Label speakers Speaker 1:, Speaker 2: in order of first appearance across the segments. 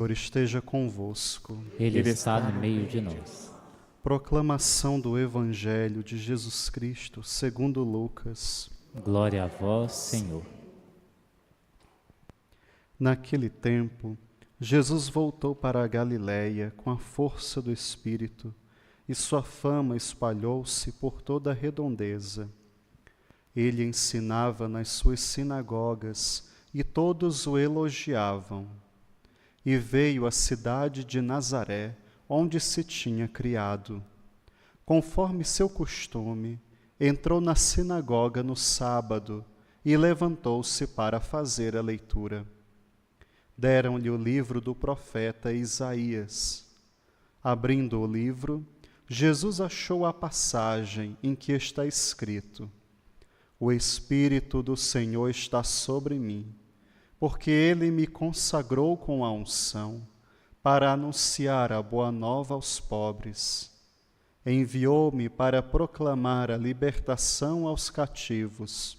Speaker 1: Senhor esteja convosco.
Speaker 2: Ele está no meio de nós.
Speaker 1: Proclamação do Evangelho de Jesus Cristo, segundo Lucas.
Speaker 2: Glória a vós, Senhor.
Speaker 1: Naquele tempo, Jesus voltou para a Galiléia com a força do Espírito, e sua fama espalhou-se por toda a redondeza. Ele ensinava nas suas sinagogas, e todos o elogiavam. E veio à cidade de Nazaré, onde se tinha criado. Conforme seu costume, entrou na sinagoga no sábado e levantou-se para fazer a leitura. Deram-lhe o livro do profeta Isaías. Abrindo o livro, Jesus achou a passagem em que está escrito: O Espírito do Senhor está sobre mim, porque ele me consagrou com a unção para anunciar a boa nova aos pobres. Enviou-me para proclamar a libertação aos cativos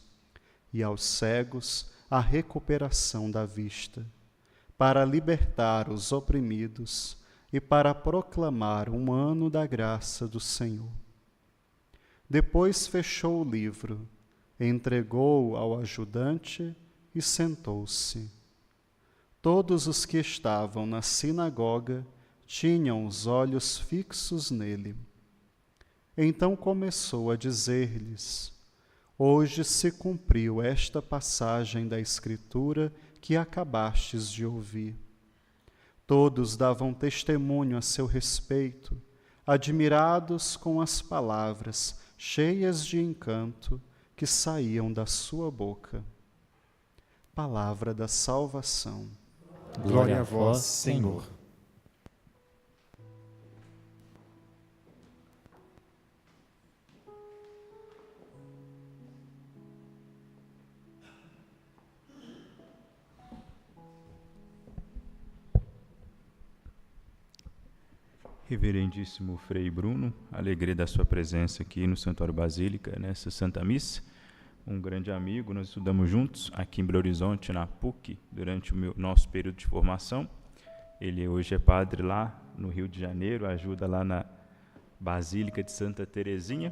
Speaker 1: e aos cegos a recuperação da vista, para libertar os oprimidos e para proclamar um ano da graça do Senhor. Depois fechou o livro, entregou-o ao ajudante e sentou-se. Todos os que estavam na sinagoga tinham os olhos fixos nele. Então começou a dizer-lhes: Hoje se cumpriu esta passagem da Escritura que acabastes de ouvir. Todos davam testemunho a seu respeito, admirados com as palavras cheias de encanto que saíam da sua boca. Palavra da salvação.
Speaker 3: Glória a vós, Senhor.
Speaker 4: Reverendíssimo Frei Bruno, alegria da sua presença aqui no Santuário Basílica, nessa Santa Missa. Um grande amigo, nós estudamos juntos aqui em Belo Horizonte, na PUC, durante o nosso período de formação. Ele hoje é padre lá no Rio de Janeiro, ajuda lá na Basílica de Santa Terezinha,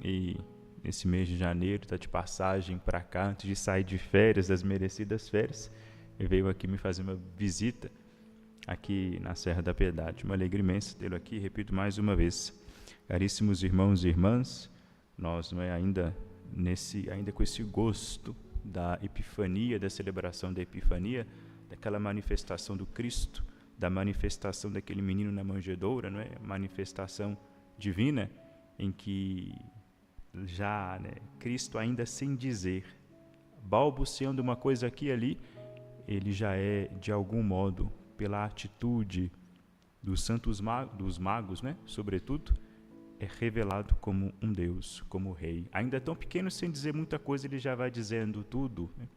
Speaker 4: e nesse mês de janeiro está de passagem para cá, antes de sair de férias, das merecidas férias, ele veio aqui me fazer uma visita aqui na Serra da Piedade. Uma alegria imensa tê-lo aqui, repito mais uma vez. Caríssimos irmãos e irmãs, nós ainda com esse gosto da Epifania, da celebração da Epifania, daquela manifestação do Cristo, da manifestação daquele menino na manjedoura, não é? Manifestação divina, em que já Cristo, ainda sem dizer, balbuciando uma coisa aqui e ali, ele já é, de algum modo, pela atitude dos dos magos, né? Sobretudo, é revelado como um Deus, como rei. Ainda tão pequeno, sem dizer muita coisa, ele já vai dizendo tudo, né?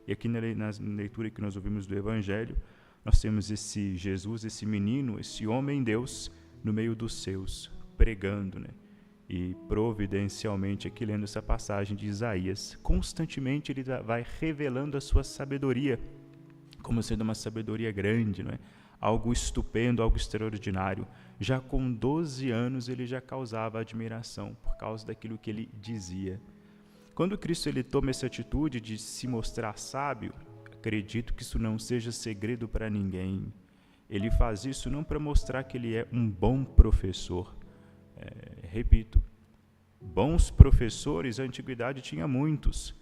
Speaker 4: E aqui na leitura que nós ouvimos do Evangelho, nós temos esse Jesus, esse menino, esse homem Deus, no meio dos seus, pregando, né? E providencialmente, aqui lendo essa passagem de Isaías, constantemente ele vai revelando a sua sabedoria, como sendo uma sabedoria grande, não é? Algo estupendo, algo extraordinário. Já com 12 anos ele já causava admiração por causa daquilo que ele dizia. Quando Cristo ele toma essa atitude de se mostrar sábio, acredito que isso não seja segredo para ninguém. Ele faz isso não para mostrar que ele é um bom professor. Repito, bons professores a antiguidade tinha muitos.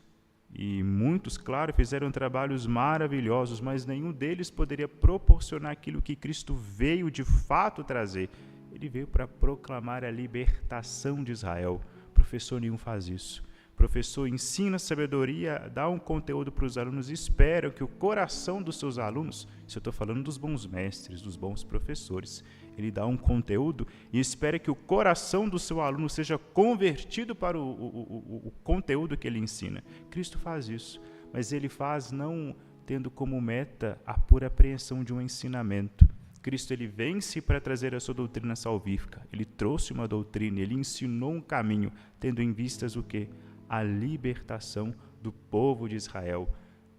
Speaker 4: E muitos, claro, fizeram trabalhos maravilhosos, mas nenhum deles poderia proporcionar aquilo que Cristo veio de fato trazer. Ele veio para proclamar a libertação de Israel. Professor nenhum faz isso. Professor ensina sabedoria, dá um conteúdo para os alunos e espera que o coração dos seus alunos, se eu estou falando dos bons mestres, dos bons professores, ele dá um conteúdo e espera que o coração do seu aluno seja convertido para o conteúdo que ele ensina. Cristo faz isso, mas ele faz não tendo como meta a pura apreensão de um ensinamento. Cristo ele vence para trazer a sua doutrina salvífica. Ele trouxe uma doutrina, ele ensinou um caminho, tendo em vistas o quê? A libertação do povo de Israel,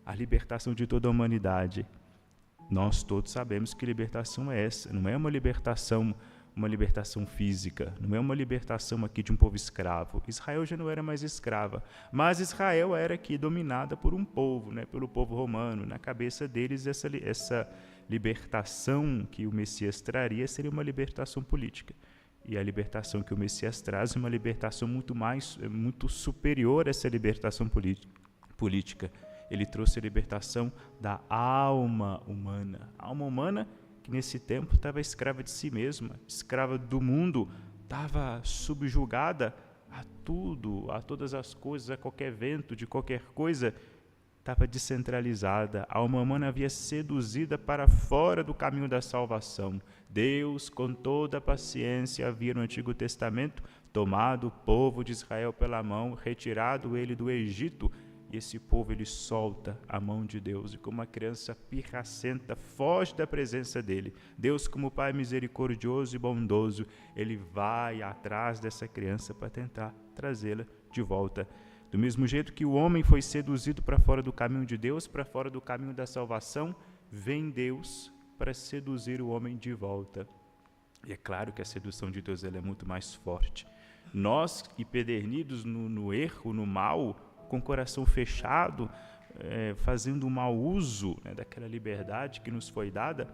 Speaker 4: a libertação de toda a humanidade. Nós todos sabemos que libertação é essa, não é uma libertação física, não é uma libertação aqui de um povo escravo. Israel já não era mais escrava, mas Israel era aqui dominada por um povo, né, pelo povo romano. Na cabeça deles, essa libertação que o Messias traria seria uma libertação política. E a libertação que o Messias traz é uma libertação muito superior a essa libertação política. Ele trouxe a libertação da alma humana. A alma humana que nesse tempo estava escrava de si mesma, escrava do mundo, estava subjugada a tudo, a todas as coisas, a qualquer vento, de qualquer coisa, estava descentralizada. A alma humana havia seduzida para fora do caminho da salvação. Deus, com toda a paciência, havia no Antigo Testamento tomado o povo de Israel pela mão, retirado ele do Egito, e esse povo, ele solta a mão de Deus, e como uma criança pirracenta, foge da presença dele. Deus, como Pai misericordioso e bondoso, ele vai atrás dessa criança para tentar trazê-la de volta. Do mesmo jeito que o homem foi seduzido para fora do caminho de Deus, para fora do caminho da salvação, vem Deus para seduzir o homem de volta. E é claro que a sedução de Deus ela é muito mais forte. Nós, empedernidos no erro, no mal, com o coração fechado, fazendo um mau uso, né, daquela liberdade que nos foi dada,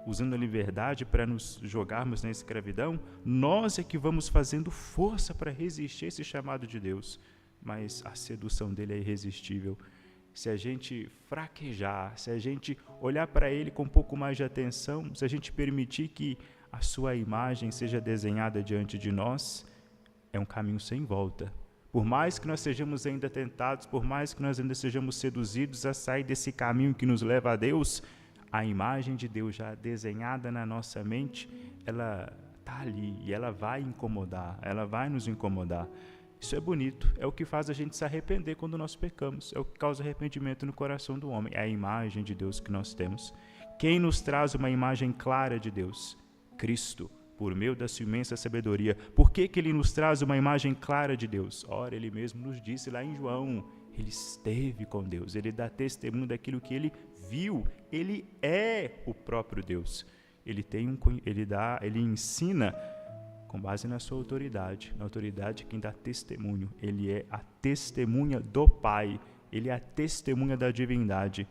Speaker 4: usando a liberdade para nos jogarmos na escravidão, nós é que vamos fazendo força para resistir a esse chamado de Deus. Mas a sedução dele é irresistível. Se a gente fraquejar, se a gente olhar para ele com um pouco mais de atenção, se a gente permitir que a sua imagem seja desenhada diante de nós, é um caminho sem volta. Por mais que nós sejamos ainda tentados, por mais que nós ainda sejamos seduzidos a sair desse caminho que nos leva a Deus, a imagem de Deus já desenhada na nossa mente, ela está ali e ela vai incomodar, ela vai nos incomodar. Isso é bonito, é o que faz a gente se arrepender quando nós pecamos, é o que causa arrependimento no coração do homem, é a imagem de Deus que nós temos. Quem nos traz uma imagem clara de Deus? Cristo. Por meio da sua imensa sabedoria. Por que ele nos traz uma imagem clara de Deus? Ora, ele mesmo nos disse lá em João, ele esteve com Deus, ele dá testemunho daquilo que ele viu, ele é o próprio Deus. Ele ensina com base na sua autoridade, na autoridade quem dá testemunho. Ele é a testemunha do Pai, ele é a testemunha da divindade.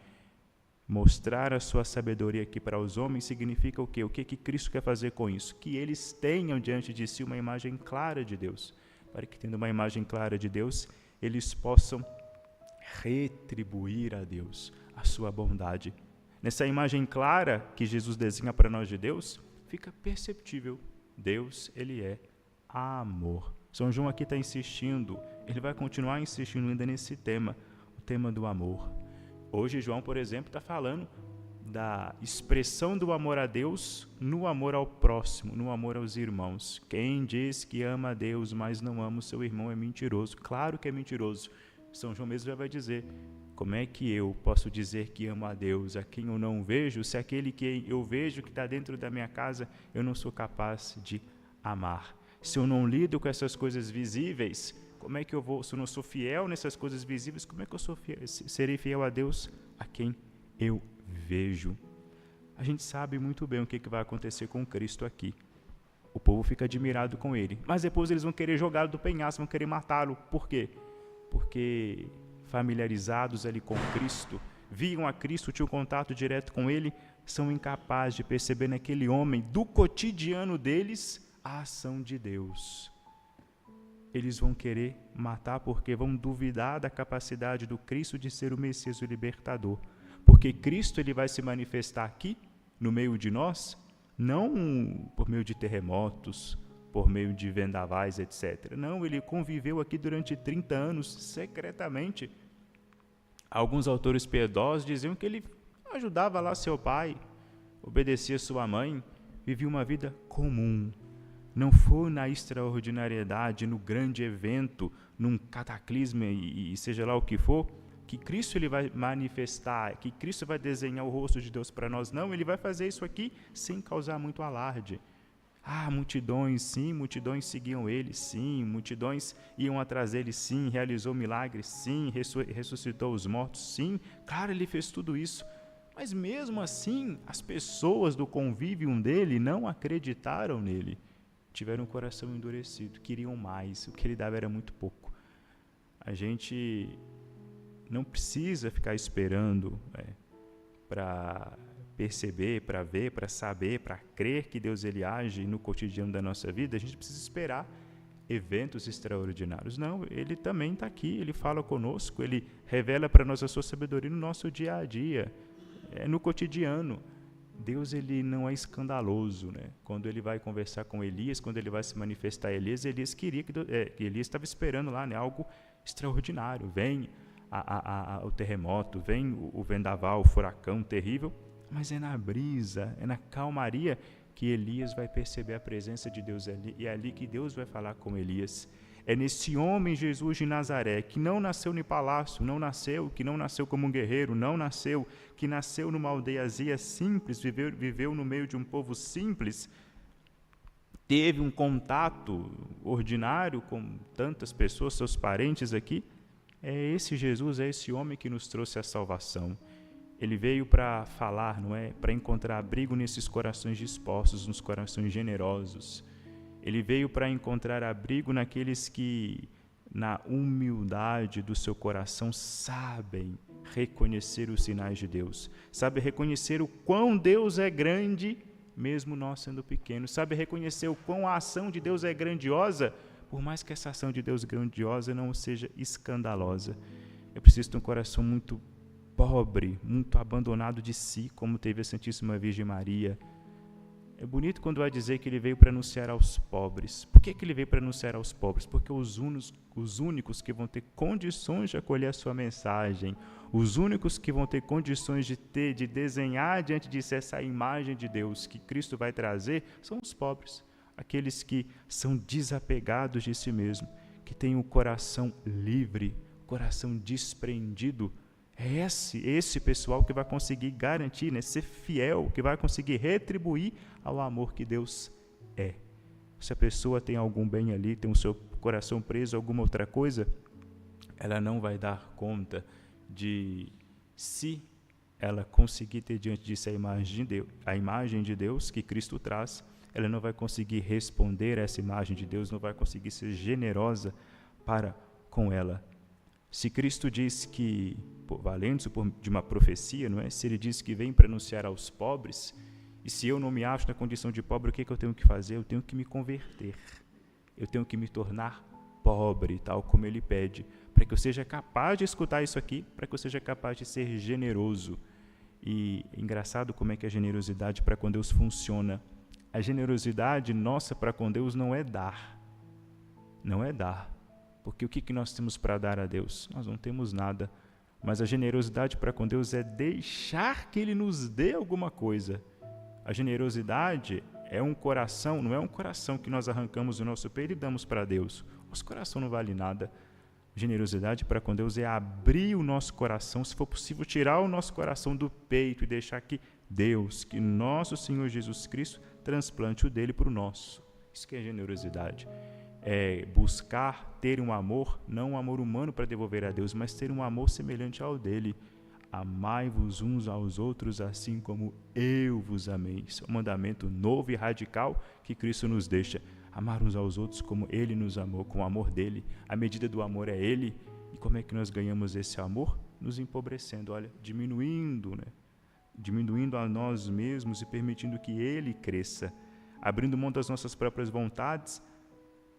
Speaker 4: Mostrar a sua sabedoria aqui para os homens significa o quê? O que Cristo quer fazer com isso? Que eles tenham diante de si uma imagem clara de Deus. Para que, tendo uma imagem clara de Deus, eles possam retribuir a Deus a sua bondade. Nessa imagem clara que Jesus desenha para nós de Deus, fica perceptível. Deus, ele é amor. São João aqui está insistindo, ele vai continuar insistindo ainda nesse tema, o tema do amor. Hoje, João, por exemplo, está falando da expressão do amor a Deus no amor ao próximo, no amor aos irmãos. Quem diz que ama a Deus, mas não ama o seu irmão é mentiroso. Claro que é mentiroso. São João mesmo já vai dizer, como é que eu posso dizer que amo a Deus a quem eu não vejo, se aquele que eu vejo que está dentro da minha casa, eu não sou capaz de amar? Se eu não lido com essas coisas visíveis, como é que eu vou, se eu não sou fiel nessas coisas visíveis, como é que eu serei fiel a Deus a quem eu vejo? A gente sabe muito bem o que vai acontecer com Cristo aqui. O povo fica admirado com ele, mas depois eles vão querer jogá-lo do penhasco, vão querer matá-lo. Por quê? Porque familiarizados ali com Cristo, viam a Cristo, tinham contato direto com ele, são incapazes de perceber naquele homem, do cotidiano deles, a ação de Deus. Eles vão querer matar porque vão duvidar da capacidade do Cristo de ser o Messias, o libertador. Porque Cristo ele vai se manifestar aqui, no meio de nós, não por meio de terremotos, por meio de vendavais, etc. Não, ele conviveu aqui durante 30 anos, secretamente. Alguns autores piedosos diziam que ele ajudava lá seu pai, obedecia sua mãe, vivia uma vida comum. Não foi na extraordinariedade, no grande evento, num cataclisma e seja lá o que for, que Cristo ele vai manifestar, que Cristo vai desenhar o rosto de Deus para nós. Não, ele vai fazer isso aqui sem causar muito alarde. Multidões, sim, multidões seguiam ele, sim, multidões iam atrás dele, sim, realizou milagres, sim, ressuscitou os mortos, sim, claro, ele fez tudo isso. Mas mesmo assim, as pessoas do convívio dele não acreditaram nele. Tiveram um coração endurecido, queriam mais, o que ele dava era muito pouco. A gente não precisa ficar esperando para perceber, para ver, para saber, para crer que Deus ele age no cotidiano da nossa vida. A gente precisa esperar eventos extraordinários. Não, ele também está aqui, ele fala conosco, ele revela para nós a sua sabedoria no nosso dia a dia, no cotidiano. Deus ele não é escandaloso, né? Quando ele vai conversar com Elias, quando ele vai se manifestar a Elias, Elias queria que Elias estava esperando lá, né? Algo extraordinário. Vem o terremoto, vem o vendaval, o furacão terrível, mas é na brisa, é na calmaria que Elias vai perceber a presença de Deus ali, e é ali que Deus vai falar com Elias. É nesse homem Jesus de Nazaré, que não nasceu no palácio, que não nasceu como um guerreiro, que nasceu numa aldeiazinha simples, viveu no meio de um povo simples, teve um contato ordinário com tantas pessoas, seus parentes aqui. É esse Jesus, é esse homem que nos trouxe a salvação. Ele veio para falar, não é? Para encontrar abrigo nesses corações dispostos, nos corações generosos. Ele veio para encontrar abrigo naqueles que, na humildade do seu coração, sabem reconhecer os sinais de Deus, sabem reconhecer o quão Deus é grande, mesmo nós sendo pequenos, sabem reconhecer o quão a ação de Deus é grandiosa, por mais que essa ação de Deus grandiosa não seja escandalosa. Eu preciso ter um coração muito pobre, muito abandonado de si, como teve a Santíssima Virgem Maria. É bonito quando vai dizer que ele veio para anunciar aos pobres. Por que ele veio para anunciar aos pobres? Porque os únicos que vão ter condições de acolher a sua mensagem, os únicos que vão ter condições de desenhar diante de si essa imagem de Deus que Cristo vai trazer, são os pobres. Aqueles que são desapegados de si mesmo, que têm o coração livre, o coração desprendido. É esse pessoal que vai conseguir garantir, né, ser fiel, que vai conseguir retribuir ao amor que Deus é. Se a pessoa tem algum bem ali, tem o seu coração preso a alguma outra coisa, ela não vai dar conta de, se ela conseguir ter diante disso a imagem de Deus que Cristo traz, ela não vai conseguir responder a essa imagem de Deus, não vai conseguir ser generosa para com ela. Se Cristo diz que, valendo-se de uma profecia, não é? Se ele diz que vem para anunciar aos pobres, e se eu não me acho na condição de pobre, o que eu tenho que fazer? Eu tenho que me converter, eu tenho que me tornar pobre, tal como ele pede, para que eu seja capaz de escutar isso aqui, para que eu seja capaz de ser generoso. E é engraçado como é que a generosidade para com Deus funciona. A generosidade nossa para com Deus não é dar, porque o que nós temos para dar a Deus? Nós não temos nada, mas a generosidade para com Deus é deixar que Ele nos dê alguma coisa. A generosidade é um coração, não é um coração que nós arrancamos do nosso peito e damos para Deus. Nosso coração não vale nada. Generosidade para com Deus é abrir o nosso coração, se for possível, tirar o nosso coração do peito e deixar que Deus, que nosso Senhor Jesus Cristo, transplante o dele para o nosso. Isso que é generosidade. É buscar ter um amor, não um amor humano para devolver a Deus, mas ter um amor semelhante ao dele. Amai-vos uns aos outros assim como eu vos amei. Isso é um mandamento novo e radical que Cristo nos deixa. Amar uns aos outros como Ele nos amou, com o amor dele. A medida do amor é Ele. E como é que nós ganhamos esse amor? Nos empobrecendo, diminuindo a nós mesmos e permitindo que Ele cresça, abrindo mão das nossas próprias vontades,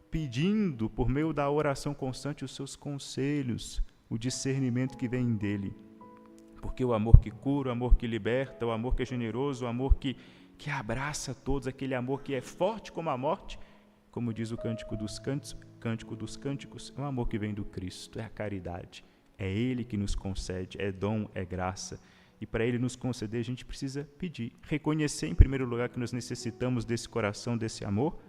Speaker 4: pedindo por meio da oração constante os seus conselhos, o discernimento que vem dele. Porque o amor que cura, o amor que liberta, o amor que é generoso, o amor que abraça todos, aquele amor que é forte como a morte, como diz o Cântico dos Cânticos, é um amor que vem do Cristo, é a caridade. É Ele que nos concede, é dom, é graça. E para Ele nos conceder, a gente precisa pedir, reconhecer em primeiro lugar que nós necessitamos desse coração, desse amor,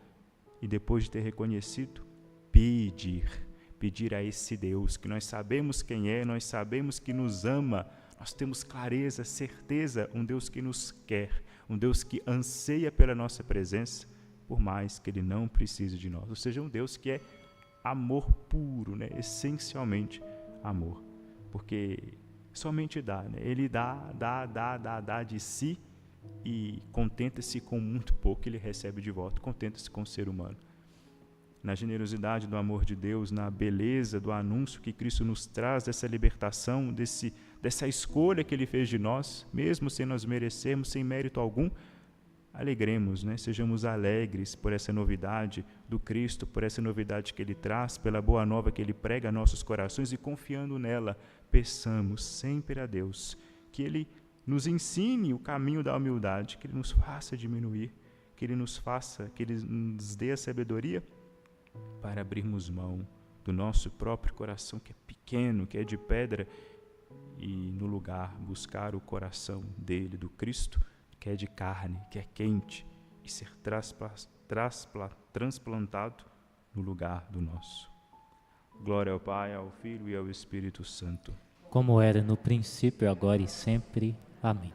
Speaker 4: e depois de ter reconhecido, pedir a esse Deus, que nós sabemos quem é, nós sabemos que nos ama, nós temos clareza, certeza, um Deus que nos quer, um Deus que anseia pela nossa presença, por mais que Ele não precise de nós. Ou seja, um Deus que é amor puro, né? Essencialmente amor. Porque somente dá, né? Ele dá de si e contenta-se com muito pouco que ele recebe de volta, contenta-se com o ser humano. Na generosidade do amor de Deus, na beleza do anúncio que Cristo nos traz, dessa libertação, dessa escolha que Ele fez de nós, mesmo sem nós merecermos, sem mérito algum, alegremos, né? Sejamos alegres por essa novidade do Cristo, por essa novidade que Ele traz, pela boa nova que Ele prega a nossos corações, e confiando nela, peçamos sempre a Deus que Ele nos ensine o caminho da humildade, que Ele nos faça diminuir, que Ele nos dê a sabedoria para abrirmos mão do nosso próprio coração, que é pequeno, que é de pedra, e no lugar buscar o coração dele, do Cristo, que é de carne, que é quente, e ser transplantado no lugar do nosso. Glória ao Pai, ao Filho e ao Espírito Santo.
Speaker 2: Como era no princípio, agora e sempre. Amém.